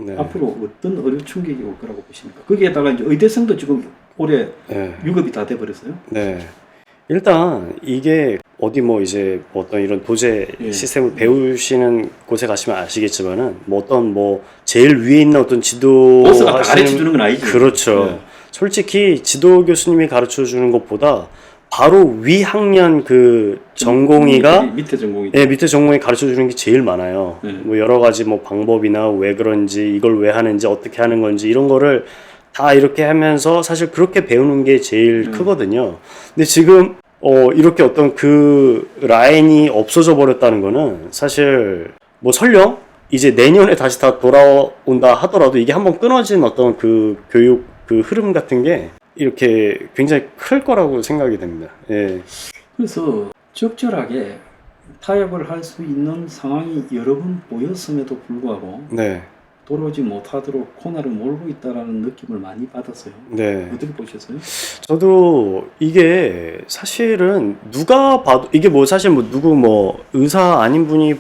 네. 앞으로 어떤 의료 충격이 올 거라고 보십니까? 거기에다가 이제 의대생도 지금 올해 네. 유급이 다 돼버렸어요. 네. 일단 이게 어디 뭐 이제 뭐 어떤 이런 도제 예. 시스템을 배우시는 곳에 가시면 아시겠지만은 뭐 어떤 뭐 제일 위에 있는 어떤 지도 보스가 다 가르쳐 주는 건 아니죠. 그렇죠. 네. 솔직히 지도 교수님이 가르쳐 주는 것보다 바로 위 학년 그 전공의가 밑에 전공이. 네, 밑에 전공이 가르쳐 주는 게 제일 많아요. 네. 뭐 여러 가지 뭐 방법이나 왜 그런지 이걸 왜 하는지 어떻게 하는 건지 이런 거를 다 이렇게 하면서 사실 그렇게 배우는 게 제일 크거든요. 근데 지금 이렇게 어떤 그 라인이 없어져 버렸다는 거는 사실 뭐 설령 이제 내년에 다시 다 돌아온다 하더라도 이게 한번 끊어진 어떤 그 교육 그 흐름 같은 게 이렇게 굉장히 클 거라고 생각이 됩니다. 예. 그래서 적절하게 타협을 할 수 있는 상황이 여러 번 보였음에도 불구하고 네. 돌아오지 못하도록 코너를 몰고 있다라는 느낌을 많이 받았어요. 네. 어떻게 보셨어요? 저도 이게 사실은 누가 봐도 이게 뭐 사실 뭐 누구 뭐 의사 아닌 분이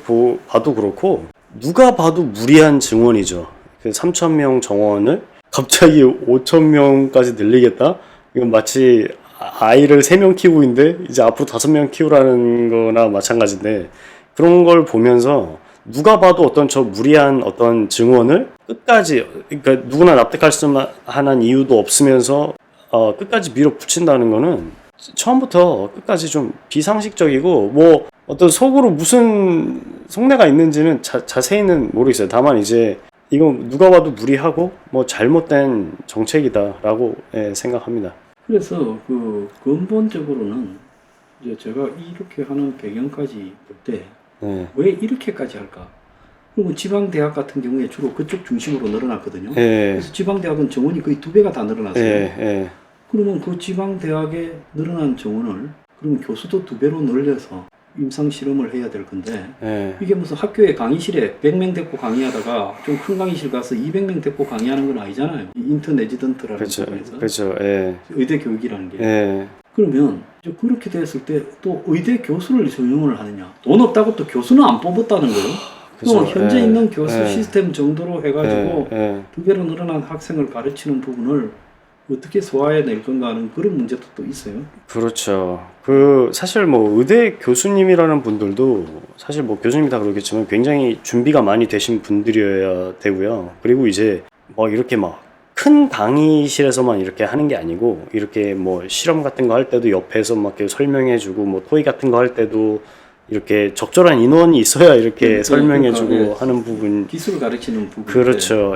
봐도 그렇고 누가 봐도 무리한 증원이죠. 그 3,000명 정원을 갑자기 5,000명까지 늘리겠다? 이건 마치 아이를 3명 키우고 있는데 이제 앞으로 5명 키우라는 거나 마찬가지인데 그런 걸 보면서 누가 봐도 어떤 저 무리한 어떤 증언을 끝까지 그러니까 누구나 납득할 만한 이유도 없으면서 끝까지 밀어붙인다는 거는 처음부터 끝까지 좀 비상식적이고 뭐 어떤 속으로 무슨 속내가 있는지는 자세히는 모르겠어요. 다만 이제 이건 누가 봐도 무리하고 뭐 잘못된 정책이다라고 생각합니다. 그래서 그 근본적으로는 이제 제가 이렇게 하는 배경까지 볼 때 왜 이렇게까지 할까? 그리고 지방대학 같은 경우에 주로 그쪽 중심으로 늘어났거든요. 그래서 지방대학은 정원이 거의 2배가 다 늘어났어요. 그러면 그 지방대학에 늘어난 정원을 그러면 교수도 2배로 늘려서 임상 실험을 해야 될 건데 이게 무슨 학교에 강의실에 100명 데리고 강의하다가 좀 큰 강의실 가서 200명 데리고 강의하는 건 아니잖아요. 인턴 레지던트라는 부분에서 그렇죠. 의대 교육이라는 게 그러면 이제 그렇게 됐을 때 또 의대 교수를 전용을 하느냐? 돈 없다고 또 교수는 안 뽑았다는 거예요. 그럼 현재 있는 교수 시스템 정도로 해가지고 2배로 늘어난 학생을 가르치는 부분을 어떻게 소화해낼 건가 하는 그런 문제도 또 있어요. 그렇죠. 그 사실 뭐 의대 교수님이라는 분들도 사실 뭐 교수님이 다 그러겠지만 굉장히 준비가 많이 되신 분들이어야 되고요. 그리고 이제 뭐 이렇게 막 큰 강의실에서만 이렇게 하는 게 아니고 이렇게 뭐 실험 같은 거 할 때도 옆에서 막 이렇게 설명해주고 뭐 토의 같은 거 할 때도 이렇게 적절한 인원이 있어야 이렇게 설명해주고 하는 부분 기술을 가르치는 부분 그렇죠.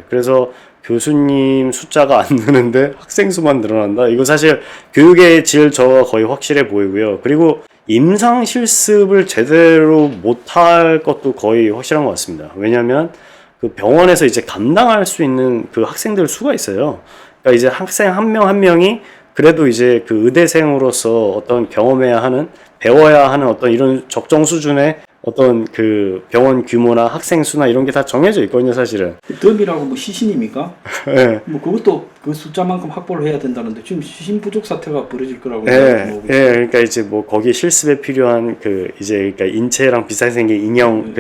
그래서 교수님 숫자가 안 느는데 학생 수만 늘어난다. 이거 사실 교육의 질 저하 거의 확실해 보이고요. 그리고 임상 실습을 제대로 못할 것도 거의 확실한 것 같습니다. 왜냐하면 그 병원에서 이제 감당할 수 있는 그 학생들 수가 있어요. 그러니까 이제 학생 한 명 한 명이 그래도 이제 그 의대생으로서 어떤 경험해야 하는 배워야 하는 어떤 이런 적정 수준의 어떤 그 병원 규모나 학생 수나 이런 게 다 정해져 있거든요, 사실은. 덤이라고 뭐 시신입니까? 뭐 그것도 그 숫자만큼 확보를 해야 된다는데 지금 시신 부족 사태가 벌어질 거라고. 그러니까 이제 뭐 거기 실습에 필요한 그 이제 그러니까 인체랑 비슷하게 생긴 인형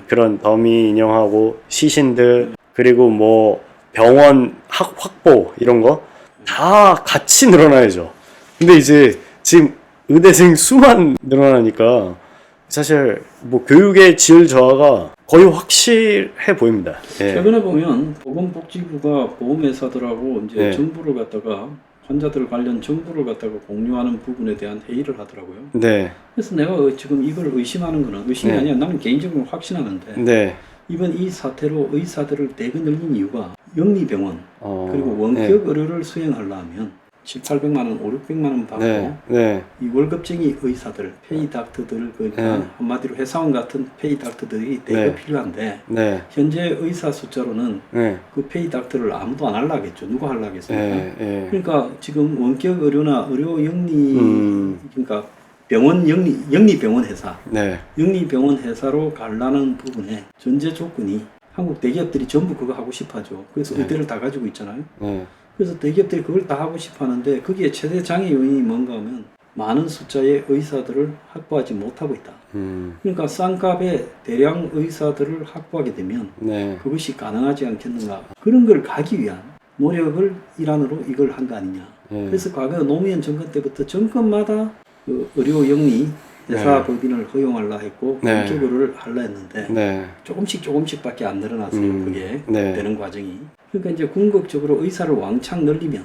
그런 더미 인형하고 시신들 그리고 뭐 병원 확보 이런 거 다 같이 늘어나야죠. 근데 이제 지금 의대생 수만 늘어나니까 사실 뭐 교육의 질 저하가 거의 확실해 보입니다. 최근에 보면 보건복지부가 보험회사들하고 이제 정보를 갖다가 환자들 관련 정보를 갖다가 공유하는 부분에 대한 회의를 하더라고요. 그래서 내가 지금 이걸 의심하는 거는 의심이 아니라 나는 개인적으로 확신하는데 이번 이 사태로 의사들을 대거 늘린 이유가 영리병원 그리고 원격 의료를 수행하려면 700~800만 원, 500~600만 원 받고 이 월급쟁이 의사들, 페이닥터들 그러니까 한마디로 회사원 같은 페이닥터들이 되게 필요한데 현재 의사 숫자로는 그 페이닥터를 아무도 안 하려겠죠. 누가 하려겠습니까? 그러니까 지금 원격 의료나 의료 영리 그러니까 병원 영리병원 회사, 영리병원 회사로 가려는 부분에 전제 조건이 한국 대기업들이 전부 그거 하고 싶어하죠. 그래서 의대를 다 가지고 있잖아요. 그래서 대기업들이 그걸 다 하고 싶어 하는데 거기에 최대 장애 요인이 뭔가 하면 많은 숫자의 의사들을 확보하지 못하고 있다. 그러니까 싼 값에 대량 의사들을 확보하게 되면 네. 그것이 가능하지 않겠는가. 그런 걸 가기 위한 노력을 일환으로 이걸 한 거 아니냐. 그래서 과거 노무현 정권 때부터 정권마다 그 의료 영리 회사 법인을 허용하려 했고 본격으로 하려 했는데 조금씩밖에 안 늘어났어요. 그게 되는 과정이. 그러니까 이제 궁극적으로 의사를 왕창 늘리면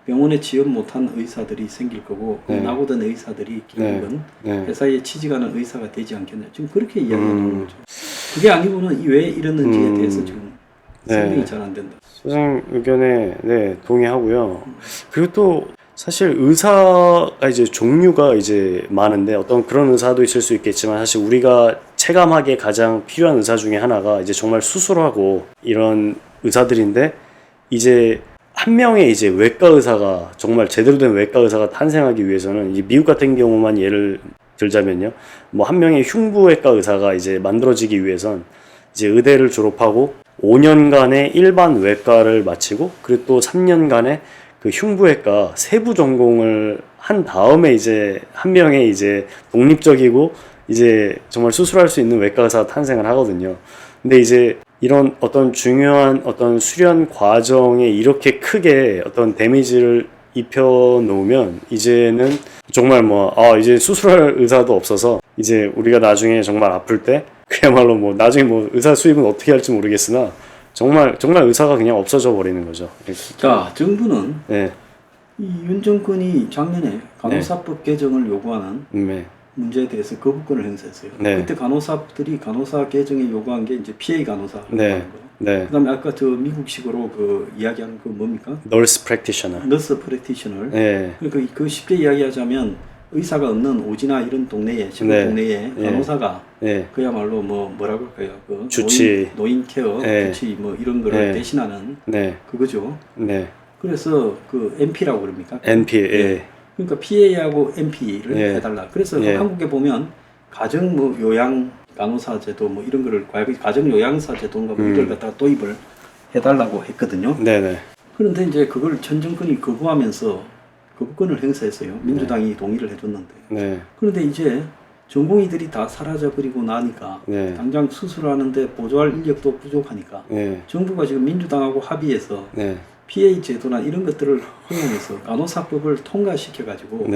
병원에 취업 못한 의사들이 생길 거고 나고된 의사들이 결국은 회사에 취직하는 의사가 되지 않겠냐. 지금 그렇게 이야기하는 거죠. 그게 아니고는 왜 이러는지에 대해서 지금 설명이 잘 안 된다. 소장 의견에 동의하고요. 그리고 또 사실 의사가 이제 종류가 이제 많은데 어떤 그런 의사도 있을 수 있겠지만 사실 우리가 체감하기에 가장 필요한 의사 중에 하나가 이제 정말 수술하고 이런 의사들인데 이제 한 명의 이제 외과 의사가 정말 제대로 된 외과 의사가 탄생하기 위해서는 이제 미국 같은 경우만 예를 들자면요. 뭐 한 명의 흉부외과 의사가 이제 만들어지기 위해선 이제 의대를 졸업하고 5년간의 일반 외과를 마치고 그리고 또 3년간의 그 흉부외과 세부 전공을 한 다음에 이제 한 명의 이제 독립적이고 이제 정말 수술할 수 있는 외과 의사가 탄생을 하거든요. 근데 이제 이런 어떤 중요한 어떤 수련 과정에 이렇게 크게 어떤 데미지를 입혀 놓으면 이제는 정말 이제 수술할 의사도 없어서 이제 우리가 나중에 정말 아플 때 그야말로 뭐 나중에 뭐 의사 수입은 어떻게 할지 모르겠으나 정말 의사가 그냥 없어져 버리는 거죠. 자, 정부는 이 윤 정권이 작년에 간호사법 개정을 요구하는 문제에 대해서 거부권을 행사했어요. 그때 간호사들이 간호사 개정에 요구한 게 이제 PA 간호사라고 하는 거. 그다음에 아까 저 미국식으로 그 이야기하는 그 뭡니까? Nurse Practitioner. Nurse Practitioner. 그러니까 그 쉽게 이야기하자면 의사가 없는 오지나 이런 동네에 시골 동네에 간호사가 그야말로 뭐라고 할까요? 그 주치, 노인 케어, 주치 뭐 이런 거를 대신하는 그거죠. 그래서 그 NP라고 그럽니까? NP. 그러니까 PA하고 NP를 해달라. 그래서 한국에 보면 가정 뭐 요양 간호사 제도 뭐 이런 거를 가정 요양사 제도인가 뭐 이걸 갖다가 도입을 해달라고 했거든요. 그런데 이제 그걸 전 정권이 거부하면서 거부권을 행사했어요. 민주당이 동의를 해줬는데. 그런데 이제 전공의들이 다 사라져버리고 나니까 당장 수술하는데 보조할 인력도 부족하니까 정부가 지금 민주당하고 합의해서 PA 제도나 이런 것들을 허용해서 간호사법을 통과시켜가지고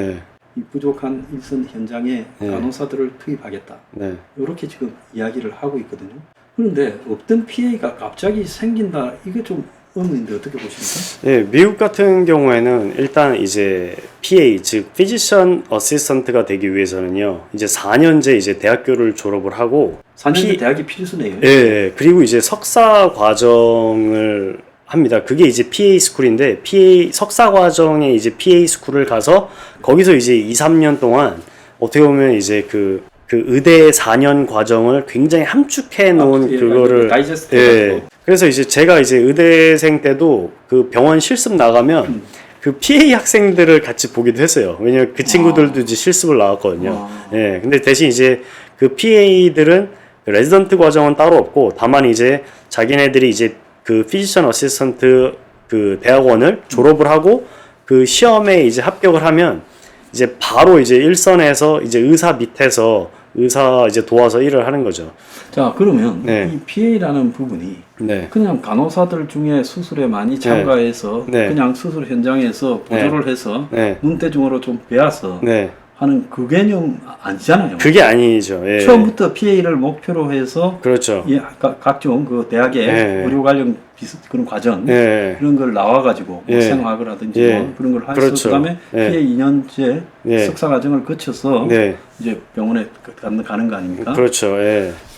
이 부족한 일선 현장에 간호사들을 투입하겠다. 이렇게 지금 이야기를 하고 있거든요. 그런데 없던 PA가 갑자기 생긴다. 이게 좀 의문인데 어떻게 보십니까? 미국 같은 경우에는 일단 이제 PA 즉 Physician Assistant가 되기 위해서는요. 이제 4년제 이제 대학교를 졸업을 하고 4년제 대학이 필수네요. 그리고 이제 석사 과정을 합니다. 그게 이제 PA 스쿨인데 석사 과정에 이제 PA 스쿨을 가서 거기서 이제 2, 3년 동안 어떻게 보면 이제 그 의대 4년 과정을 굉장히 함축해 놓은 그거를 그래서 이제 제가 이제 의대생 때도 그 병원 실습 나가면 그 PA 학생들을 같이 보기도 했어요. 왜냐면 그 친구들도 이제 실습을 나왔거든요. 근데 대신 이제 그 PA들은 레지던트 과정은 따로 없고 다만 이제 자기네들이 이제 그 피지션 어시스턴트 그 대학원을 졸업을 하고 그 시험에 이제 합격을 하면 이제 바로 이제 일선에서 이제 의사 밑에서 의사 이제 도와서 일을 하는 거죠. 자, 그러면 이 PA라는 부분이 그냥 간호사들 중에 수술에 많이 참가해서 그냥 수술 현장에서 보조를 해서 눈대중으로 좀 배워서 하는 그 개념 아니잖아요. 그게 아니죠. 처음부터 PA를 목표로 해서 그렇죠. 각종 그 대학의 의료 관련 그런 과정 그런 걸 나와가지고 생화학을 하든지 뭐 그런 걸 해서 그다음에 PA 2년제 석사 과정을 거쳐서 이제 병원에 가는 거 아닙니까? 그렇죠.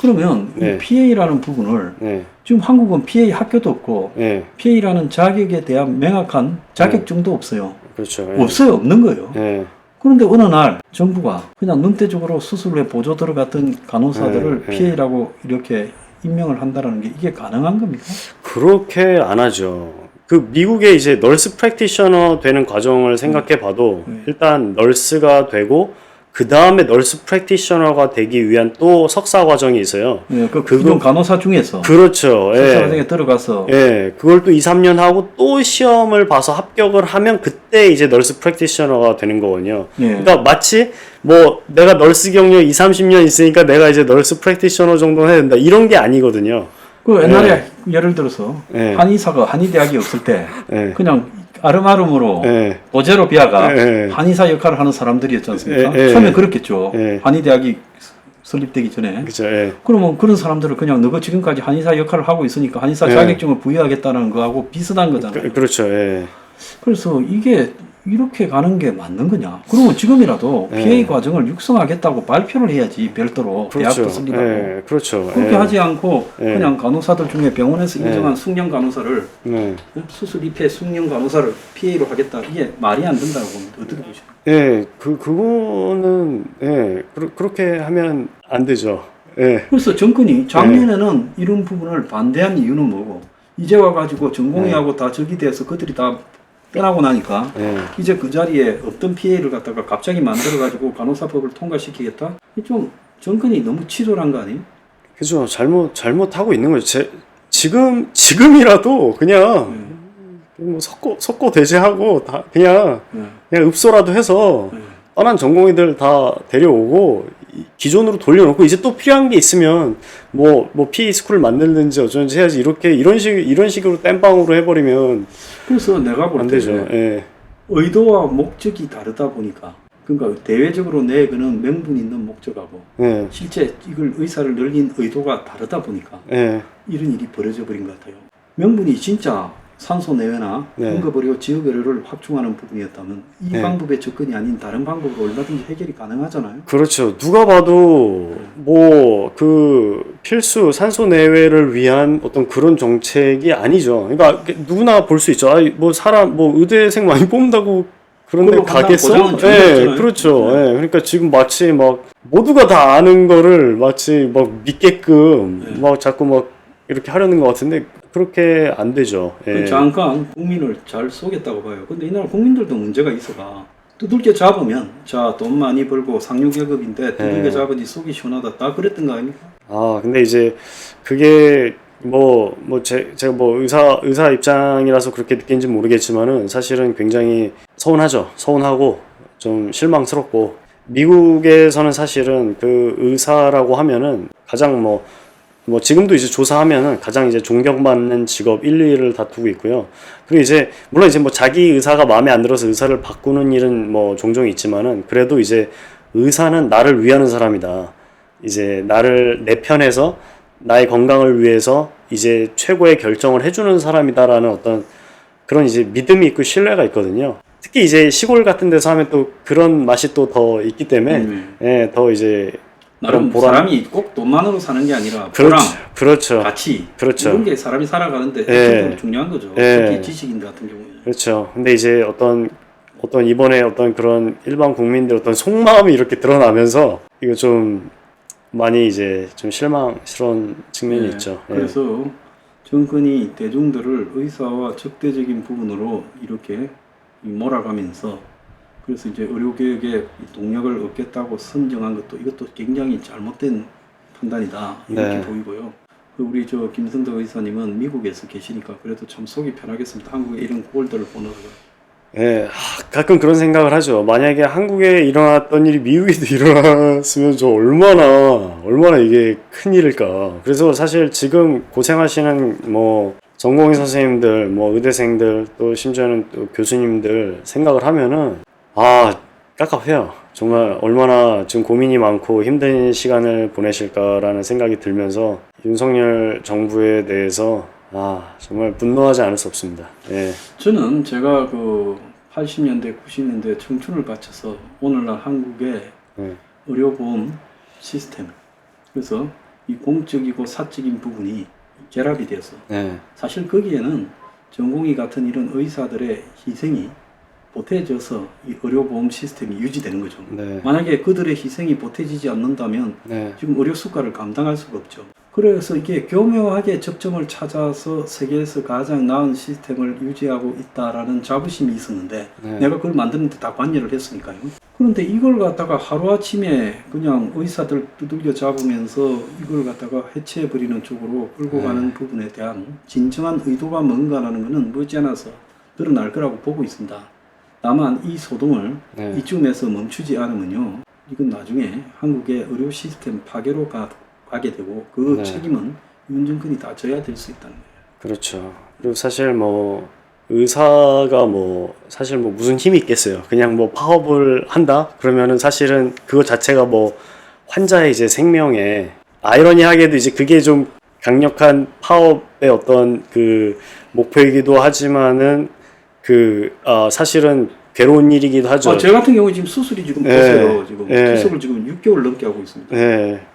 그러면 이 PA라는 부분을 지금 한국은 PA 학교도 없고 PA라는 자격에 대한 명확한 자격증도 없어요. 그렇죠. 없어요. 없는 거예요. 그런데 어느 날 정부가 그냥 눈대중으로 수술에 보조 들어갔던 간호사들을 PA라고 이렇게 임명을 한다는 게 이게 가능한 겁니까? 그렇게 안 하죠. 그 미국의 이제 널스 프랙티셔너 되는 과정을 생각해 봐도 일단 널스가 되고 그 다음에 널스 프랙티셔너가 되기 위한 또 석사 과정이 있어요. 예, 그거 간호사 중에서 그렇죠. 석사 예. 과정에 들어가서 예, 그걸 또 2, 3년 하고 또 시험을 봐서 합격을 하면 그때 이제 널스 프랙티셔너가 되는 거거든요. 예. 그러니까 마치 뭐 내가 널스 경력 2, 30년 있으니까 내가 이제 널스 프랙티셔너 정도는 해야 된다. 이런 게 아니거든요. 그 옛날에 예를 들어서 한의사가 한의대학이 없을 때 그냥 아름아름으로 오제로 비아가 한의사 역할을 하는 사람들이었지 않습니까? 처음에 그렇겠죠. 한의대학이 설립되기 전에. 그렇죠. 그러면 그런 사람들을 그냥 너가 지금까지 한의사 역할을 하고 있으니까 한의사 자격증을 부여하겠다는 거하고 비슷한 거잖아요. 그렇죠. 그래서 이게 이렇게 가는 게 맞는 거냐? 그러면 지금이라도 PA 과정을 육성하겠다고 발표를 해야지 별도로 그렇죠. 대학도 설립하고 그렇죠. 그렇게 하지 않고 그냥 간호사들 중에 병원에서 인정한 숙련 간호사를 수술 입회 숙련 간호사를 PA로 하겠다 이게 말이 안 된다고 봅니다. 어떻게 보시나요? 그거는 그렇게 하면 안 되죠. 그래서 정권이 작년에는 이런 부분을 반대한 이유는 뭐고 이제 와가지고 전공의하고 다 적이 돼서 그들이 다 떠나고 나니까 이제 그 자리에 없던 PA를 갖다가 갑자기 만들어가지고 간호사법을 통과시키겠다? 좀 정권이 너무 치졸한 거 아니에요? 그죠. 잘못하고 있는 거죠. 지금이라도 그냥 뭐 석고 대체하고 다 그냥 읍소라도 해서 떠난 전공의들 다 데려오고 기존으로 돌려놓고 이제 또 필요한 게 있으면 뭐 PA 스쿨을 만들든지 어쩌든지 해야지 이런 식으로 땜빵으로 해버리면 그래서 내가 볼 안 때 되죠. 의도와 목적이 다르다 보니까 그러니까 대외적으로 내 그는 명분 있는 목적하고 실제 이걸 의사를 늘린 의도가 다르다 보니까 이런 일이 벌어져 버린 것 같아요. 명분이 진짜 산소 내외나 응급의료 지역의료를 확충하는 부분이었다면 이 방법의 접근이 아닌 다른 방법으로 얼마든지 해결이 가능하잖아요. 그렇죠. 누가 봐도 뭐 그 필수 산소 내외를 위한 어떤 그런 정책이 아니죠. 그러니까 누구나 볼 수 있죠. 뭐 사람 뭐 의대생 많이 뽑는다고 그런데 가겠어? 그렇죠. 그러니까 지금 마치 막 모두가 다 아는 거를 마치 막 믿게끔 막 자꾸 막 이렇게 하려는 것 같은데 그렇게 안 되죠. 잠깐 국민을 잘 쏘겠다고 봐요. 근데 이 나라 국민들도 문제가 있어가. 두들겨 잡으면 자 돈 많이 벌고 상류계급인데 두들겨 잡으니 속이 시원하다 다 그랬던 거 아닙니까? 근데 이제 그게 제가 뭐 의사 입장이라서 그렇게 느낀지 모르겠지만은 사실은 굉장히 서운하죠. 서운하고 좀 실망스럽고 미국에서는 사실은 그 의사라고 하면은 가장 뭐 지금도 이제 조사하면은 가장 이제 존경받는 직업 1, 2위를 다투고 있고요. 그리고 이제 물론 이제 뭐 자기 의사가 마음에 안 들어서 의사를 바꾸는 일은 뭐 종종 있지만은 그래도 이제 의사는 나를 위하는 사람이다. 이제 내 편에서 나의 건강을 위해서 이제 최고의 결정을 해주는 사람이다라는 어떤 그런 이제 믿음이 있고 신뢰가 있거든요. 특히 이제 시골 같은 데서 하면 또 그런 맛이 또 더 있기 때문에 더 이제 나름 사람이 꼭 돈만으로 사는 게 아니라 그렇죠. 가치 그렇죠. 이런 게 사람이 살아가는데 중요한 거죠. 특히 지식인들 같은 경우에. 그렇죠. 근데 이제 어떤 이번에 어떤 그런 일반 국민들 어떤 속마음이 이렇게 드러나면서 이거 좀 많이 이제 좀 실망스러운 측면이 있죠. 그래서 정권이 대중들을 의사와 적대적인 부분으로 이렇게 몰아가면서 그래서 이제 의료개혁에 동력을 얻겠다고 선정한 것도 이것도 굉장히 잘못된 판단이다 이렇게 보이고요. 우리 김선덕 의사님은 미국에서 계시니까 그래도 참 속이 편하겠습니다. 한국에 이런 꼴들을 보느라고. 가끔 그런 생각을 하죠. 만약에 한국에 일어났던 일이 미국에도 일어났으면 저 얼마나 이게 큰 일일까. 그래서 사실 지금 고생하시는 뭐 전공의 선생님들, 뭐 의대생들, 또 심지어는 또 교수님들 생각을 하면은 깝깝해요. 정말 얼마나 지금 고민이 많고 힘든 시간을 보내실까라는 생각이 들면서 윤석열 정부에 대해서 정말 분노하지 않을 수 없습니다. 저는 제가 80년대, 90년대 청춘을 바쳐서 오늘날 한국의 의료보험 시스템 그래서 이 공적이고 사적인 부분이 결합이 돼서 사실 거기에는 전공의 같은 이런 의사들의 희생이 보태져서 이 의료보험 시스템이 유지되는 거죠. 만약에 그들의 희생이 보태지지 않는다면 지금 의료 수가를 감당할 수가 없죠. 그래서 이게 교묘하게 접점을 찾아서 세계에서 가장 나은 시스템을 유지하고 있다라는 자부심이 있었는데 내가 그걸 만드는데 다 관여를 했으니까요. 그런데 이걸 갖다가 하루아침에 그냥 의사들 두들겨 잡으면서 이걸 갖다가 해체해버리는 쪽으로 끌고 가는 부분에 대한 진정한 의도가 뭔가라는 것은 머지않아서 드러날 거라고 보고 있습니다. 다만 이 소동을 이쯤에서 멈추지 않으면요, 이건 나중에 한국의 의료 시스템 파괴로 가게 되고 그 책임은 윤정근이 다 져야 될 수 있다는 거예요. 그렇죠. 그리고 사실 뭐 의사가 뭐 사실 뭐 무슨 힘이 있겠어요. 그냥 뭐 파업을 한다 그러면은 사실은 그거 자체가 뭐 환자의 이제 생명에, 아이러니하게도 이제 그게 좀 강력한 파업의 어떤 그 목표이기도 하지만은 사실은 괴로운 일이기도 하죠. 저 같은 경우 지금 수술이 지금 보세요. 지금 투석을 지금 6개월 넘게 하고 있습니다.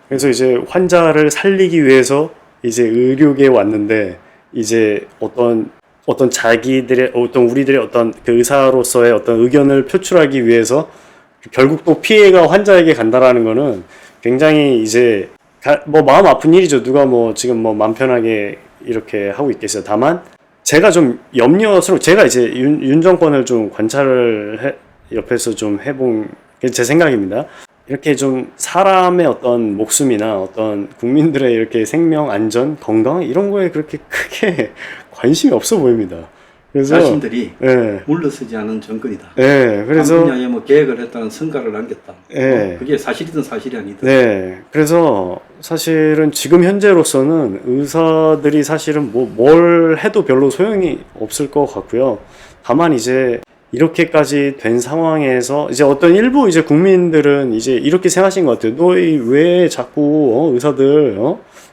그래서 이제 환자를 살리기 위해서 이제 의료계에 왔는데, 이제 어떤 자기들의 우리들의 어떤 그 의사로서의 어떤 의견을 표출하기 위해서 결국 또 피해가 환자에게 간다라는 거는 굉장히 이제 뭐 마음 아픈 일이죠. 누가 뭐 지금 뭐 마음 편하게 이렇게 하고 있겠어요. 다만 제가 좀 염려스러워. 제가 이제 윤 정권을 좀 관찰을 옆에서 좀 해본 게 제 생각입니다. 이렇게 좀 사람의 어떤 목숨이나 어떤 국민들의 이렇게 생명, 안전, 건강 이런 거에 그렇게 크게 관심이 없어 보입니다. 그래서 자신들이 물러서지 않은 정권이다. 그래서 한 분야에 뭐 계획을 했다는 성과를 남겼다. 그게 사실이든 사실이 아니든. 그래서 사실은 지금 현재로서는 의사들이 사실은 뭘 해도 별로 소용이 없을 것 같고요. 다만 이제 이렇게까지 된 상황에서 이제 어떤 일부 이제 국민들은 이제 이렇게 생각하신 것 같아요. 너희 왜 자꾸 의사들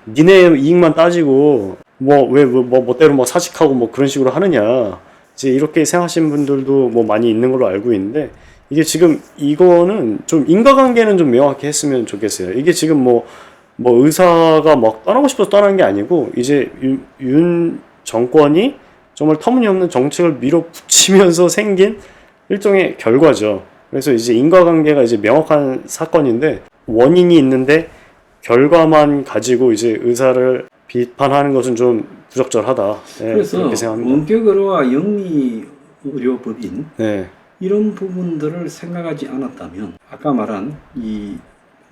니네 이익만 따지고 뭐 멋대로 뭐 사직하고 뭐 그런 식으로 하느냐, 이제 이렇게 생각하시는 분들도 뭐 많이 있는 걸로 알고 있는데, 이게 지금 이거는 좀 인과관계는 좀 명확히 했으면 좋겠어요. 이게 지금 뭐 의사가 막 떠나고 싶어서 떠나는 게 아니고, 이제 윤 정권이 정말 터무니없는 정책을 밀어붙이면서 생긴 일종의 결과죠. 그래서 이제 인과관계가 이제 명확한 사건인데, 원인이 있는데 결과만 가지고 이제 의사를 비판하는 것은 좀 부적절하다. 그래서 원격 의료와 영리 의료법인 이런 부분들을 생각하지 않았다면 아까 말한 이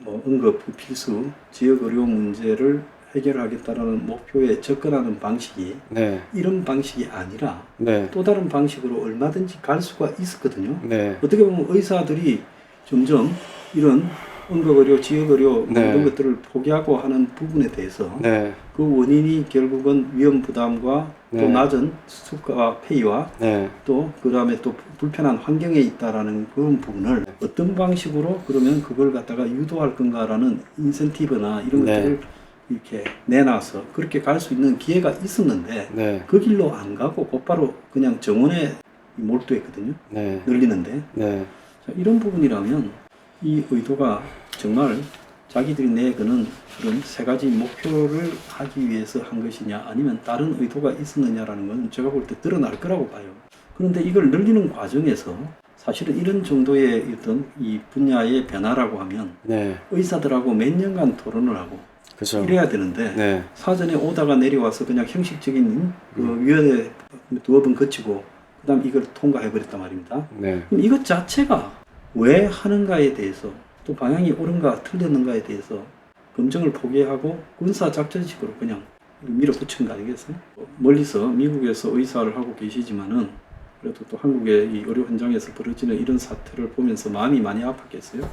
응급 필수 지역 의료 문제를 해결하겠다라는 목표에 접근하는 방식이 이런 방식이 아니라 또 다른 방식으로 얼마든지 갈 수가 있었거든요. 어떻게 보면 의사들이 점점 이런 응급의료, 지역의료 이런 것들을 포기하고 하는 부분에 대해서 그 원인이 결국은 위험 부담과 또 낮은 수가 페이와 또 그 다음에 또 불편한 환경에 있다라는 그런 부분을 어떤 방식으로 그러면 그걸 갖다가 유도할 건가라는 인센티브나 이런 것들을 이렇게 내놔서 그렇게 갈 수 있는 기회가 있었는데 그 길로 안 가고 곧바로 그냥 정원에 몰두했거든요. 늘리는데 자, 이런 부분이라면 이 의도가 정말 자기들이 내거는 그런 세 가지 목표를 하기 위해서 한 것이냐 아니면 다른 의도가 있었느냐라는 건 제가 볼 때 드러날 거라고 봐요. 그런데 이걸 늘리는 과정에서 사실은 이런 정도의 어떤 이 분야의 변화라고 하면 의사들하고 몇 년간 토론을 하고 이래야 되는데 사전에 오다가 내려와서 그냥 형식적인 그 위원회 두어 번 거치고 그 다음 이걸 통과해버렸단 말입니다. 그럼 이것 자체가 왜 하는가에 대해서 또 방향이 옳은가 틀렸는가에 대해서 검증을 포기하고 군사작전식으로 그냥 밀어붙인 거 아니겠어요? 멀리서 미국에서 의사를 하고 계시지만은 그래도 또 한국의 이 의료 현장에서 벌어지는 이런 사태를 보면서 마음이 많이 아팠겠어요?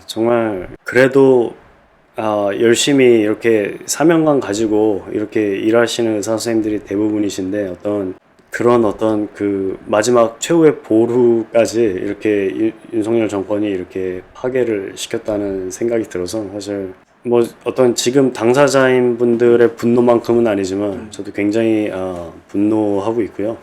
정말 그래도 열심히 이렇게 사명감 가지고 이렇게 일하시는 의사 선생님들이 대부분이신데 그런 그 마지막 최후의 보루까지 이렇게 윤석열 정권이 이렇게 파괴를 시켰다는 생각이 들어서 사실 뭐 지금 당사자인 분들의 분노만큼은 아니지만 저도 굉장히 분노하고 있고요.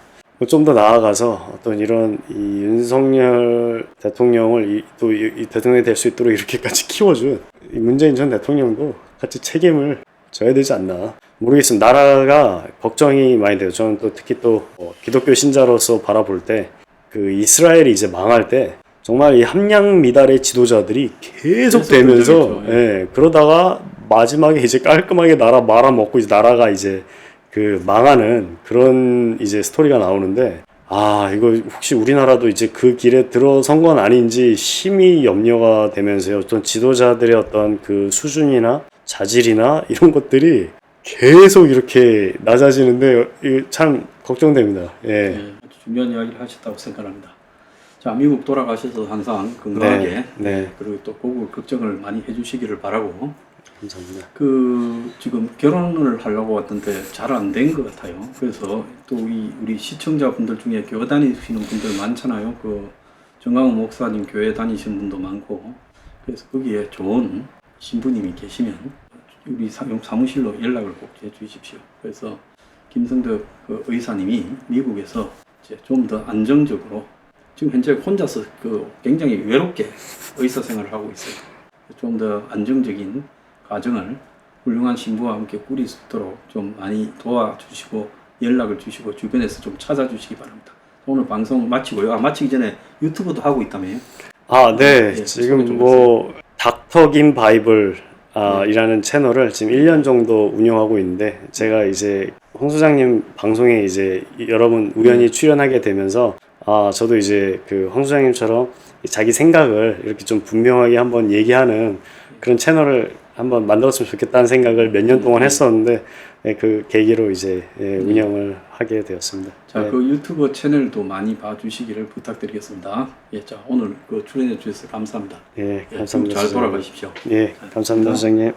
좀 더 나아가서 이런 이 윤석열 대통령을 또 이 대통령이 될 수 있도록 이렇게까지 키워준 이 문재인 전 대통령도 같이 책임을 져야 되지 않나. 모르겠습니다. 나라가 걱정이 많이 돼요. 저는 또 특히 또 기독교 신자로서 바라볼 때 그 이스라엘이 이제 망할 때 정말 이 함량 미달의 지도자들이 계속 되면서 그러다가 마지막에 이제 깔끔하게 나라 말아먹고 이제 나라가 이제 그 망하는 그런 이제 스토리가 나오는데 아, 이거 혹시 우리나라도 이제 그 길에 들어선 건 아닌지 심히 염려가 되면서요. 어떤 지도자들의 어떤 그 수준이나 자질이나 이런 것들이 계속 이렇게 낮아지는데 이거 참 걱정됩니다. 예. 네, 아주 중요한 이야기를 하셨다고 생각합니다. 자, 미국 돌아가셔서 항상 건강하게 네. 그리고 또 고국 걱정을 많이 해주시기를 바라고 감사합니다. 지금 결혼을 하려고 왔던데 잘 안 된 것 같아요. 그래서 또 우리 시청자분들 중에 교회 다니시는 분들 많잖아요. 정강훈 목사님 교회 다니시는 분도 많고 그래서 거기에 좋은 신부님이 계시면 우리 사무실로 연락을 꼭 해 주십시오. 그래서 김성덕 의사님이 미국에서 이제 좀 더 안정적으로 지금 현재 혼자서 굉장히 외롭게 의사 생활을 하고 있어요. 좀 더 안정적인 가정을 훌륭한 신부와 함께 꾸릴 수 있도록 좀 많이 도와주시고 연락을 주시고 주변에서 좀 찾아주시기 바랍니다. 오늘 방송 마치고요. 마치기 전에 유튜브도 하고 있다며요? 아, 네. 네, 지금 뭐 닥터 김 바이블 이라는 채널을 지금 1년 정도 운영하고 있는데 제가 이제 홍 소장님 방송에 이제 여러분 우연히 출연하게 되면서 저도 이제 홍 소장님처럼 자기 생각을 이렇게 좀 분명하게 한번 얘기하는 그런 채널을 한번 만들었으면 좋겠다는 생각을 몇 년 동안 했었는데 그 계기로 이제 운영을 하게 되었습니다. 자, 그 유튜브 채널도 많이 봐주시기를 부탁드리겠습니다. 예, 자, 오늘 출연해 주셔서 감사합니다. 예, 감사합니다. 잘 돌아가십시오. 예, 감사합니다, 소장님.